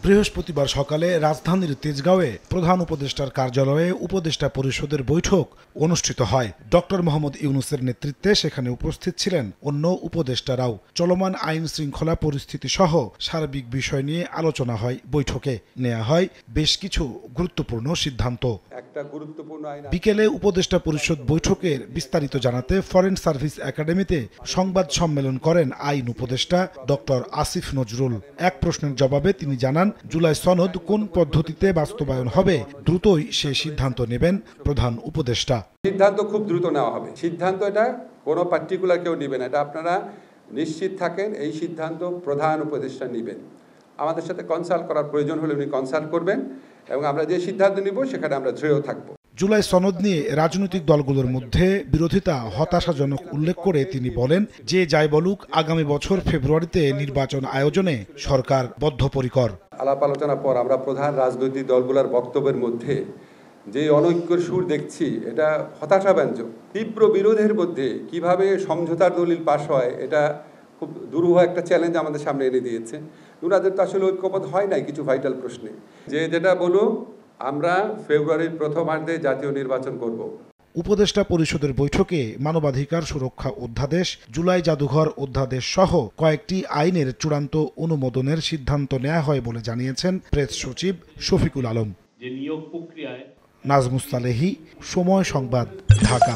বৃহস্পতিবার সকালে রাজধানীর তেজগাঁওয়ে প্রধান উপদেষ্টার কার্যালয়ে উপদেষ্টা পরিষদের বৈঠক অনুষ্ঠিত হয়। ডক্টর মোহাম্মদ ইউনূসের নেতৃত্বে সেখানে উপস্থিত ছিলেন অন্য উপদেষ্টারাও। চলমান আইন শৃঙ্খলা পরিস্থিতি সহ সার্বিক বিষয় নিয়ে আলোচনা হয়। বৈঠকে নেওয়া হয় বেশ কিছু গুরুত্বপূর্ণ সিদ্ধান্ত। বিকেলে উপদেষ্টা পরিষদ বৈঠকের বিস্তারিত জানাতে ফরেন সার্ভিস একাডেমিতে সংবাদ সম্মেলন করেন আইন উপদেষ্টা ডক্টর আসিফ নজরুল। এক প্রশ্নের জবাবে তিনি জানান, জুলাই সনদ কোন পদ্ধতিতে বাস্তবায়ন হবে দ্রুতই সে সিদ্ধান্ত নেবেন প্রধান উপদেষ্টা। সিদ্ধান্ত খুব দ্রুত নেওয়া হবে। সিদ্ধান্ত এটা কোনো পার্টিকুলার কেউ নেবেন, এটা আপনারা নিশ্চিত থাকেন। এই সিদ্ধান্ত প্রধান উপদেষ্টা নেবেন। আমাদের সাথে কনসাল্ট করার প্রয়োজন হলে উনি কনসাল্ট করবেন এবং আমরা যে সিদ্ধান্ত নিব সেখানে আমরা দৃঢ় থাকব। জুলাই সনদ নিয়ে রাজনৈতিক দলগুলোর মধ্যে বিরোধিতা হতাশাজনক উল্লেখ করে তিনি বলেন, যে যাই বলুক আগামী বছর ফেব্রুয়ারিতে নির্বাচন আয়োজনে সরকার বদ্ধপরিকর। আলাপ আলোচনার পর আমরা প্রধান রাজনৈতিক দলগুলোর বক্তব্যের মধ্যে যে অনৈক্যের সুর দেখছি, এটা হতাশাব্যঞ্জক। তীব্র বিরোধের মধ্যে কিভাবে সমঝোতার দলিল পাশ হয়, এটা খুব দুরূহ একটা চ্যালেঞ্জ আমাদের সামনে এনে দিয়েছে। ওনাদের তো আসলে ঐক্যমত হয় নাই কিছু ভাইটাল প্রশ্নে। যেটা বলুন, আমরা ফেব্রুয়ারির প্রথমার্ধে জাতীয় নির্বাচন করব। উপদেষ্টা পরিষদের বৈঠকে মানবাধিকার সুরক্ষা অধ্যাদেশ, জুলাই জাদুঘর অধ্যাদেশ সহ কয়েকটি আইনের চূড়ান্ত অনুমোদনের সিদ্ধান্ত নেওয়া হয় বলে জানিয়েছেন প্রেস সচিব শফিকুল আলম। নাজমুস সালেহী, সময় সংবাদ, ঢাকা।